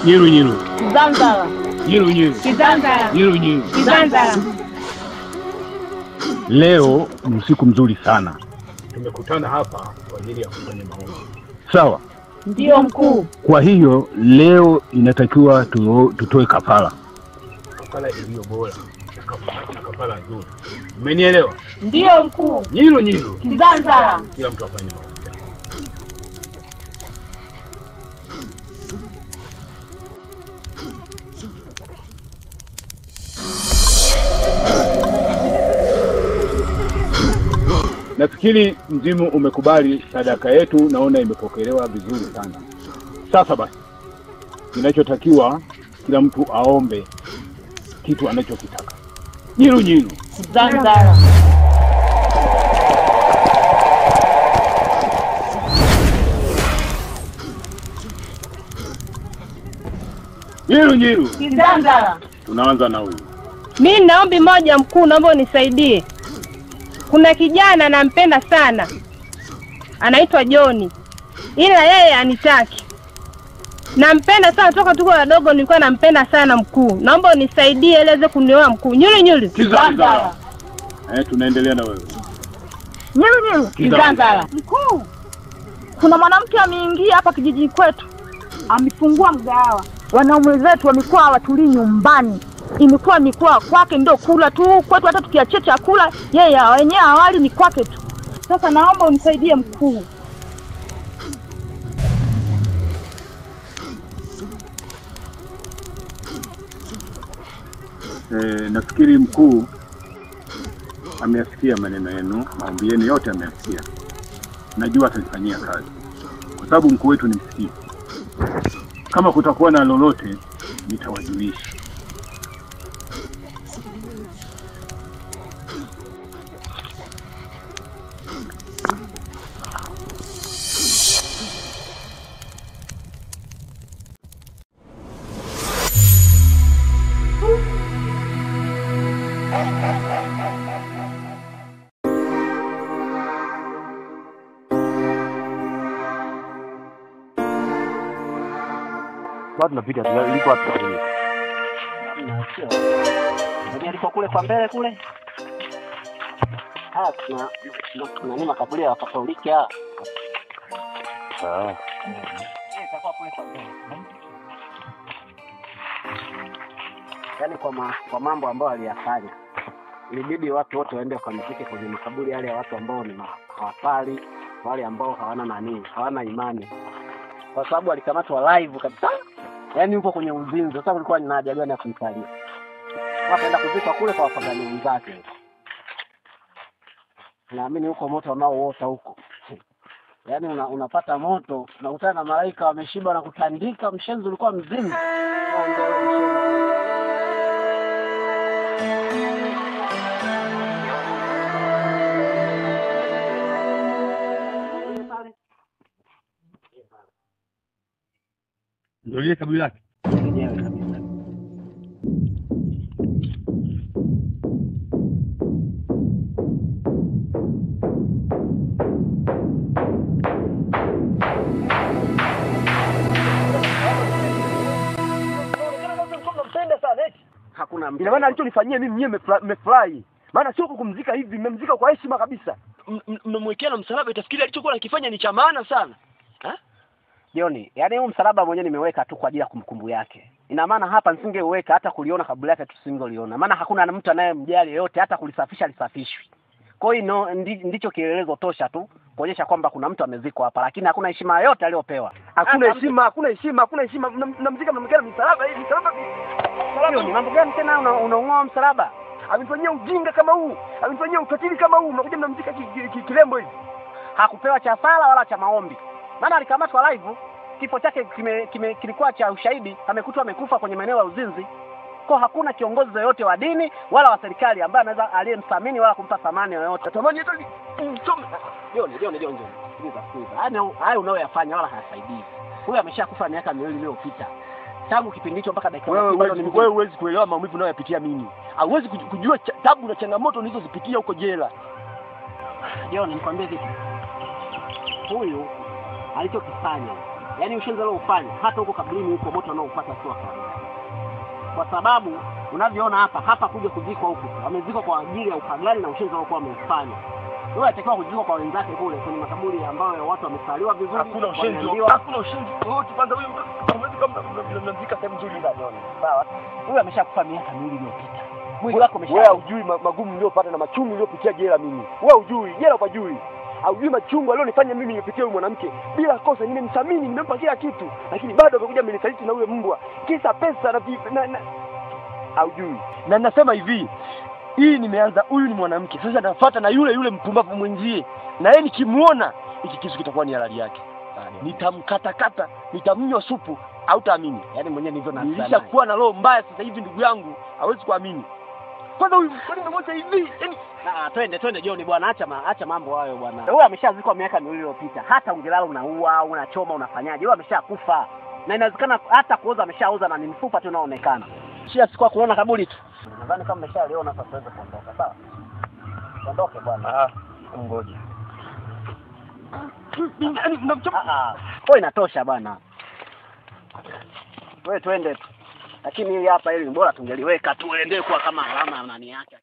Nyiru nyiru. Kizanzara. Nyiru nyiru. Kizanzara. Nyiru nyiru. Kizanzara. Leo ni usiku mzuri sana. Tumekutana hapa kwa ajili ya kufanya maombi. Sawa? Ndio mkuu. Kwa hiyo leo inatakiwa tutoe kafara. Kafara iliyo bora. Kafara nzuri. Umenielewa? Ndio mkuu. Nyiru nyiru. Kizanzara. Kila mtu afanye maombi. Nafikiri mzimu umekubali sadaka yetu, naona imepokelewa vizuri sana. Sasa basi, kinachotakiwa kila mtu aombe kitu anachokitaka. Nyiru nyiru. Kizanzara. Nyiru nyiru. Kizanzara. Tunaanza na huyu. Mimi naombi moja mkuu, naomba unisaidie. Kuna kijana nampenda sana. Anaitwa John. Ila yeye anitaki. Nampenda sana toka tuko wadogo, nilikuwa nampenda sana mkuu. Naomba unisaidie ili aweze kunioa mkuu. Nyiru nyiru. Kizanzara. Tunaendelea na wewe. Nyiru nyiru. Kizanzara. Mkuu, kuna mwanamke ameingia hapa kijiji kwetu. Amefungua mgahawa. Wanaume zetu wamekuwa hawatulii nyumbani. Imekuwa mikoa kwake ndio kula tu, kwetu hata tukiachia chakula yeye wenyewe awali ni kwake tu. Sasa naomba unisaidie mkuu. Nafikiri mkuu ameyasikia maneno yenu, maombi yenu yote ameyasikia. Najua atalifanyia kazi. Kwa sababu mkuu wetu ni msikivu. Kama kutakuwa na lolote nitawajulisha. Bado napita liko hapo kule. Ndio liko kule kwa mbele kule. Kuna nini makaburi ya Katoliki hapa? Itakuwa kule kwa mbele. Yaani kwa mambo ambayo aliyafanya. Ilibidi watu wote waende wakamzike kwenye makaburi yale ya watu ambao ni hawafali, wale ambao hawana imani. Kwa sababu alikamatwa live kabisa. Yaani yuko kwenye uzinzi. Sasa kulikuwa ni haja gani ya kumsalia? Wakaenda kuzikwa kule kwa wapagani wenzake. Naamini huko moto unaoota huko. Yaani unapata moto, unakutana na malaika wameshiba na kutandika, mshenzi ulikuwa mzima. Ndio ile kaburi lake. Yenyewe kabisa. Hakuna mbili. Maana alichonifanyia mimi mwenyewe nimefurahi. Maana sio kukumzika hivi, mmemzika kwa heshima kabisa. Mmemwekea na msalaba, itafikiri alichokuwa anakifanya ni cha maana sana. Joni, yaani huu msalaba mwenyewe nimeweka tu kwa ajili ya kumkumbu yake. Ina maana hapa nisingeweka hata kuliona kabla yake tusingoliona. Maana hakuna mtu anayemjali yeyote hata kulisafisha lisafishwi. Kwa hiyo ndicho kielelezo tosha tu kuonyesha kwamba kuna mtu amezikwa hapa, lakini hakuna heshima yote aliyopewa. Hakuna heshima. Mnamzika mnamwekea msalaba hivi, msalaba. Joni, mambo gani tena unaong'oa msalaba? Amenifanyia ujinga kama huu, amenifanyia ukatili kama huu, mnakuja mnamzika kilembo hivi. Hakupewa cha sala wala cha maombi. Maana alikamatwa live, kifo chake kilikuwa cha ushahidi, amekutwa amekufa kwenye maeneo ya uzinzi. Kwa hakuna kiongozi yoyote wa dini wala wa serikali ambaye anaweza aliyemthamini wala kumpa thamani yoyote. Thamani yote Joni. Sikiliza. Hayo unayoyafanya wala hayasaidii. Huyu ameshakufa miaka 2 iliyopita. tangu kipindi hicho mpaka dakika wewe huwezi kuelewa maumivu unayoyapitia mimi. Hauwezi kujua tabu na changamoto nilizozipitia huko jela. Jeo nikwambie kitu. Huyu alichokifanya, yani ushenzi aliofanya hata huko kaburini huko moto anaopata sio kwa sababu unavyoona hapa kuja kuzikwa huko. Amezikwa kwa ajili ya upagani na ushenzi aliokuwa amefanya. Wewe atakiwa kuzikwa kwa wenzake kule kwenye makaburi ambayo watu wamesaliwa vizuri. Hakuna ushenzi wote. Kwanza huyu hawezi kama mnamzika sehemu nzuri ndani. Sawa. Huyu ameshakufa miaka miwili iliyopita. Mwili wako wewe hujui magumu niliyopata na machungu niliyopitia jela mimi. Wewe hujui, jela hujui. Hujui machungu alionifanya mimi nimepitia huyu mwanamke. Bila kosa nimemthamini, nimempa kila kitu, lakini bado amekuja amenisaliti na yule mbwa. Kisa pesa na hujui. Na ninasema hivi, hii nimeanza, huyu ni mwanamke. Sasa nafuata na yule mpumbavu mwenzie. Na yeye nikimuona hiki kisu kitakuwa ni halali yake. Nitamkatakata, nitamnywa supu, hautaamini. Yaani mwenyewe ndivyo na nilishakuwa na roho mbaya sasa hivi ndugu yangu, hawezi kuamini. Kwanza huyu kwani unamwacha hivi? Yaani twende John bwana, acha mambo hayo bwana. Wewe ameshazikwa miaka miwili iliyopita. Hata ungelala unaua, unachoma, unafanyaje? Wewe ameshakufa. Na inawezekana hata kuoza ameshaoza na ni mfupa tu unaonekana. Shia siku kuona kaburi tu. Nadhani kama umeshaliona sasa tuweze kuondoka, sawa? Ondoke bwana. Ngoja. Kwa inatosha bwana. Wewe twende tu. Lakini hili hapa hili bora tungeliweka tuendelee kuwa kama alama nani yake.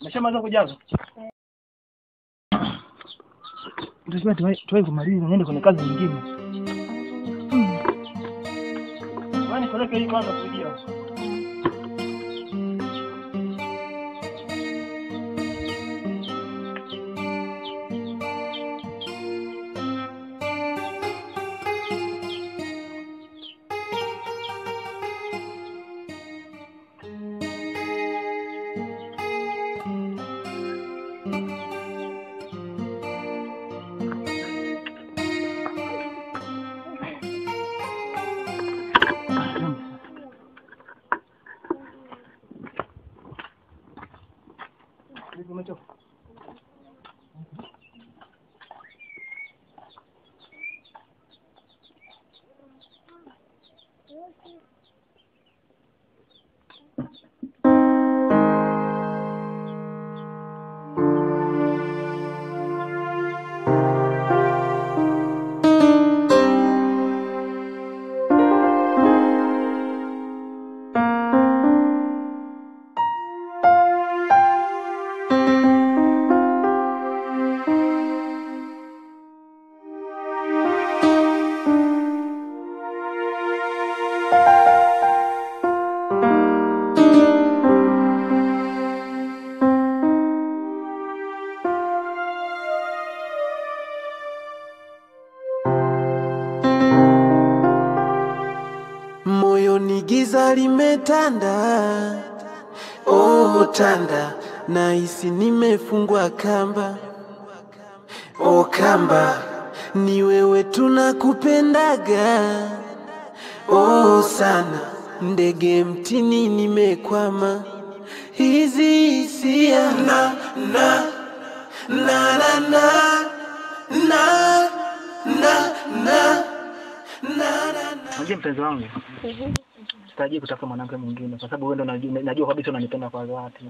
Umeshamaliza kujaza? Ndio tuwe kumaliza niende kwenye kazi nyingine. Wani peleke hii kwanza kujia. Giza limetanda, oh tanda, nahisi nimefungwa kamba. Oh kamba, ni wewe tunakupendaga, oh sana, ndege mtini nimekwama. Hizi hisia na na na na na na na na Unajua mpenzi wangu, sitaji kutafuta mwanamke mwingine kwa sababu wewe ndo najua kabisa unanipenda kwa dhati.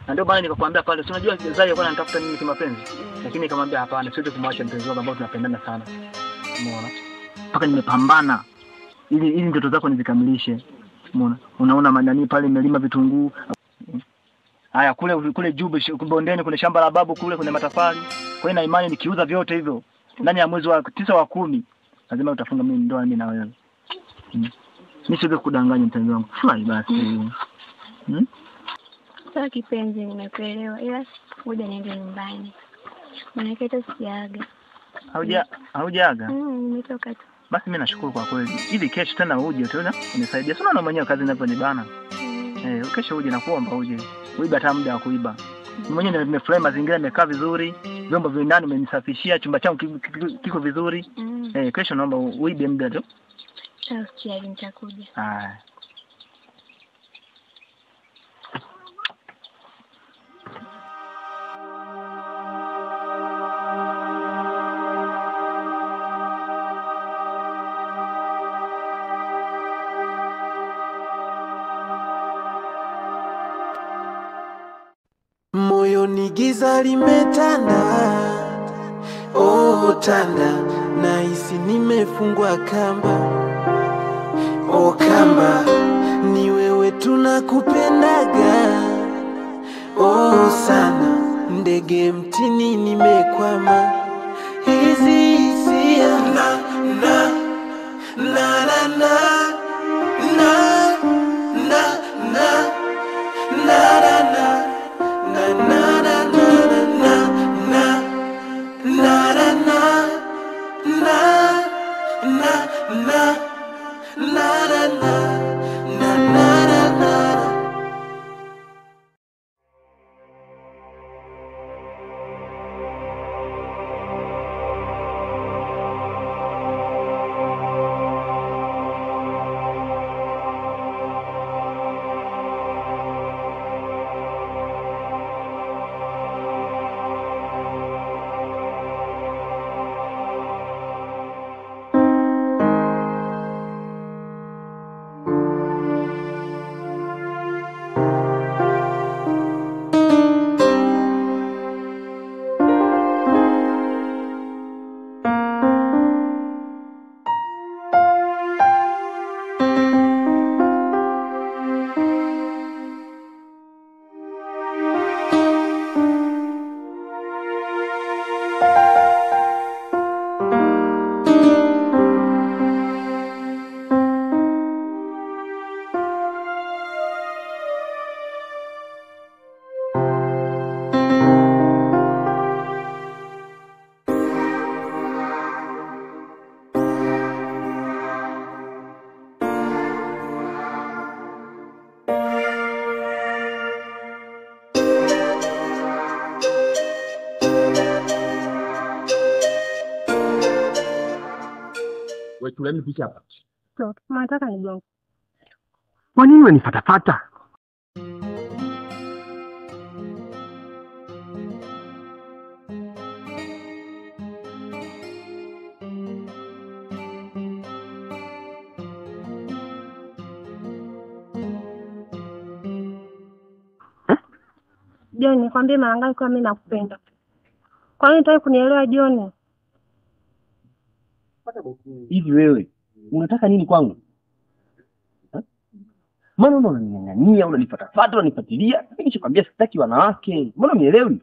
Na ndio maana nikakwambia pale, si unajua Zai alikuwa ananitafuta mimi kimapenzi. Lakini nikamwambia hapana, siwezi kumwacha mpenzi wangu ambao tunapendana sana. Umeona? Mpaka nimepambana ili ndoto zako nizikamilishe. Umeona? Unaona manani pale nimelima vitunguu. Haya kule juu bondeni kule shamba la babu kule kuna matafali. Kwa hiyo na imani nikiuza vyote hivyo ndani ya mwezi wa 9 wa 10 lazima utafunga mimi ndoa mimi na wewe. Mimi siwezi kudanganya mpenzi wangu. Fly basi. Sasa kipenzi, nimekuelewa, ila ngoja niende nyumbani. Unaiketa siaga. Haujaga? Nimetoka tu. Basi mimi nashukuru kwa kweli. Hivi kesho tena uje tena unisaidia. Sio na mwenyewe kazi inavyonibana. Kesho uje na kuomba uje. Uiba hata muda wa kuiba. Mwenyewe nimefurahi mazingira yamekaa vizuri. Vyombo vya ndani umenisafishia, chumba changu kiko vizuri. Kesho naomba uibe muda tu. Sawa, siaga nitakuja. Haya. Moyoni giza limetanda, oh tanda, nahisi nimefungwa kamba. Oh kamba, ni wewe tunakupendaga, oh sana, ndege mtini nimekwama. Hizi hisia na Wewe tuleni picha hapa. So, nataka nigonge. Kwa nini unanifatafata? John, nikwambie mara ngapi kwa mimi nakupenda. Kwa nini unataka kunielewa John? Hivi wewe unataka nini kwangu? Maana unaniangania, unanifatafata, unanifuatilia. Mimi nishakwambia sitaki wanawake. Mbona unielewi?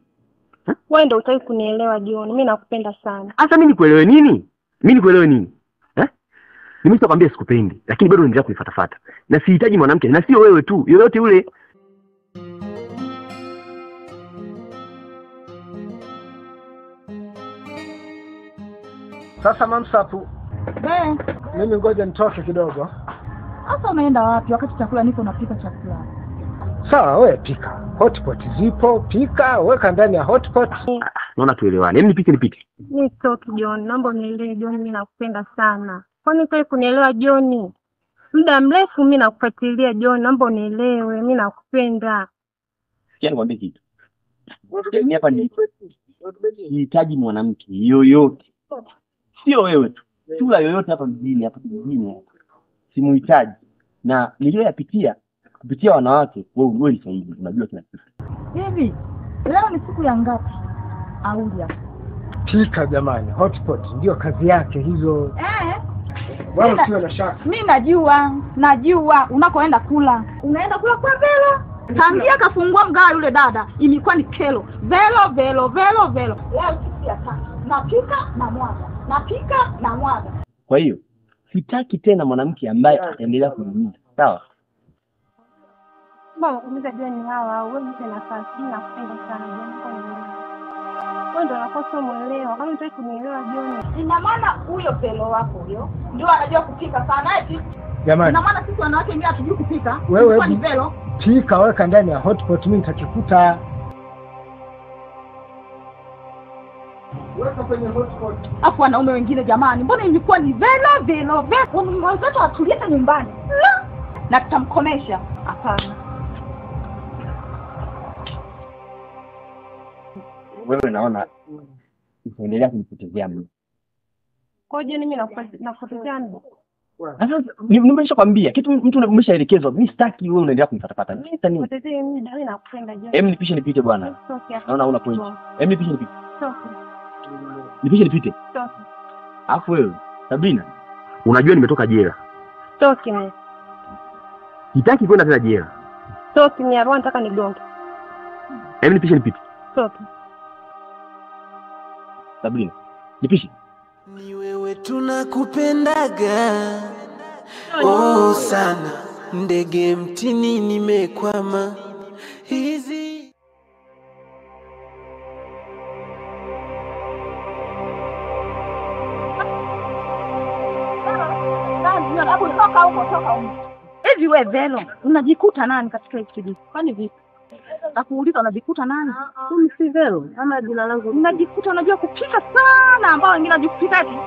Wewe ndio unataka kunielewa John. Mimi nakupenda sana. Sasa mimi nikuelewe nini? Mimi nikuelewe nini? Nimeshakwambia sikupendi, lakini bado unaendelea kunifatafata. Na sihitaji mwanamke, na sio wewe tu, yoyote yule. Sasa Mamsapu, mimi ngoja nitoke kidogo. Sasa umeenda wapi wakati chakula niko napika chakula? Sawa, wewe pika. Hotpot zipo, pika, weka ndani ya hotpot. Naona tuelewane. Mimi nipike. Nitoke John, naomba unielewe John, mimi nakupenda sana. Kwa nini unataka kunielewa John? Muda mrefu mimi nakufuatilia John, naomba unielewe, mimi nakupenda. Sikia nikwambie kitu. Mimi hapa nihitaji mwanamke yoyote. Sio wewe tu. chula yoyote hapa mjini, hapa kijijini simuhitaji. Na niliyoyapitia kupitia wanawake, wewe ni sahihi, unajua kila kitu. Hivi leo ni siku ya ngapi? Aulia Pika jamani, hotpot ndio kazi yake hizo. Wala sio na shaka. Mimi najua unakoenda kula. Unaenda kula kwa Velo. Tangia kafungua mgaa yule dada, ilikuwa ni kelo. Velo. Leo siku ya tatu. Napika na mwaga. Kwa hiyo sitaki tena mwanamke ambaye ataendelea kuniumiza. Sawa? Baba, umejua ni hawa, wewe mpe nafasi na kupenda sana jambo. Wewe ndio unakosa muelewa. Kama unataka kunielewa John. Ina maana huyo Velo wako huyo ndio anajua kupika sana eti. Jamani. Ina maana sisi wanawake ndio hatujui kupika. Wewe ni Velo. Pika weka ndani ya hotpot, mimi nitakikuta. Weka kwenye hotpot. Afu wanaume wengine jamani, mbona ilikuwa ni Velo. Mwanzo atulieta nyumbani. Na tutamkomesha. Hapana. Wewe naona unaendelea kunipotezea muda. Kwa hiyo mimi nakupotezea muda. Sasa nimeshakwambia kitu, mtu umeshaelekezwa. Mimi sitaki wewe unaendelea kunifatapata. Mimi sitaki nini? Potezea muda, wewe nakupenda John. Nipishe nipite bwana. Naona una point. Nipishe nipite. Toka. Nipishe nipite. Toka. Afu wewe, Sabrina, unajua nimetoka jela. Toki mimi. Sitaki kwenda tena jela. Toki mimi, hapo nataka nigonge. Nipishe nipite. Toki. Sabrina, nipishe. Ni wewe tunakupendaga. Oh sana. Ndege mtini nimekwama. Hizi toka huko. Hivi wewe Velo, unajikuta nani katika hiki kijiji? Kwani vipi? Nakuuliza unajikuta nani? Mimi si Velo, ama jina langu. Unajikuta unajua kupika sana ambao wengine wanajua kupika eti.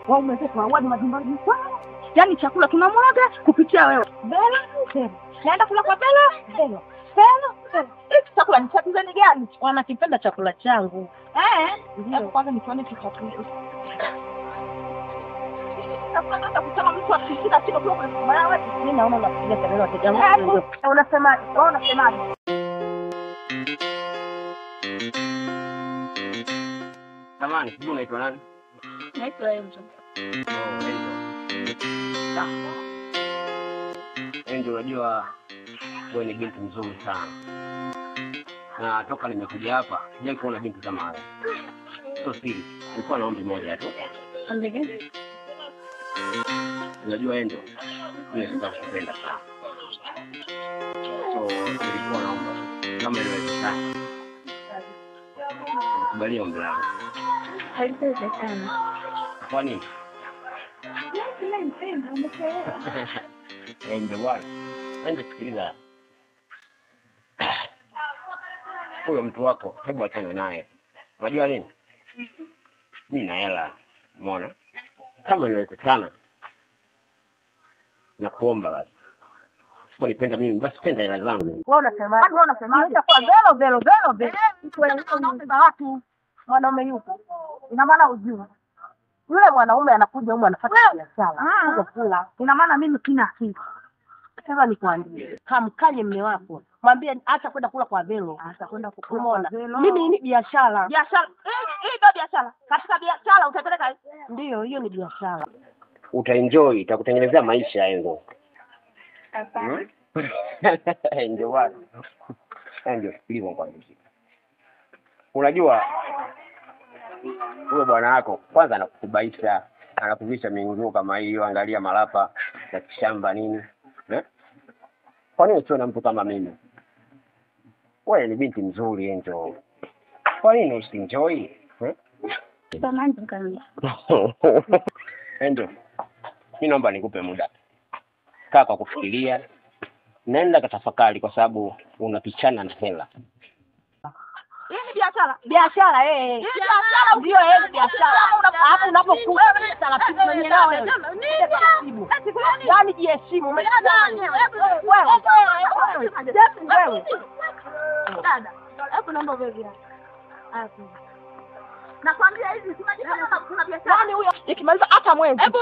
Waume zetu hawani majumbani kwao. Yaani chakula tunamwaga kupitia wewe. Velo. Naenda kula kwa Velo. Hiki chakula ni chakula gani? Wanakipenda chakula changu. Ndio kwanza nituone chakula. Sasa kusema mtu akishika kitu kwa wewe, mimi naona unapiga kelele wateja wangu. Unasemaje? Wewe unasemaje? Samahani, sijui unaitwa nani? Naitwa Angel. Angel, unajua wewe ni binti nzuri sana. Na toka nimekuja hapa, sijawahi kuona binti kama wewe. So siri, nilikuwa na ombi moja tu. Ombi gani? Unajua Angel, mimi nakupenda sana. So nilikuwa naomba kama inawezekana. Kubali ombi langu. Haiwezekana. Kwa nini? Ndio bwana. Ndio sikiliza. Huyo mtu wako, hebu achane naye. Unajua nini? Mimi na hela. Umeona? Kama inawezekana. Nakuomba basi. Usiponipenda mimi, basi penda hela zangu. Wewe unasemaje? Itakuwa Velo. Unaomba watu. Mwanaume yupo. Ina maana ujue. Yule mwanaume anakuja huko anafuata biashara. Kula. Ina maana mimi sina akili. Sasa nikwambie, kamkanye mume wako. Mwambie acha kwenda kula kwa Velo. Acha kwenda kula kwa Velo. Mimi ni biashara. Biashara. Hii ndio biashara. Katika biashara utapeleka. Ndio, hiyo ni biashara. Utaenjoy, itakutengenezea maisha yangu. Ndio bwana. Ndio sikiliza kwa mimi. Unajua wewe bwana wako kwanza anakukubaisha. anakuvisha minguo kama hiyo, angalia malapa ya kishamba nini. Kwa nini usiwe na mtu kama mimi? Wewe ni binti mzuri Angel. Kwa nini usienjoy? Tamani kama. Angel, mimi naomba nikupe muda. Kaa kwa kufikiria. Nenda katafakari kwa sababu unapichana na hela. Hii ni biashara. Biashara biashara ndio biashara. Hapo unapokuwa taratibu mwenyewe na wewe. Yaani jiheshimu. Wewe. Dada, hapo naomba wewe. Hapo. Nakwambia hivi, kuna biashara. Yaani huyo ikimaliza hata mwezi. Hebu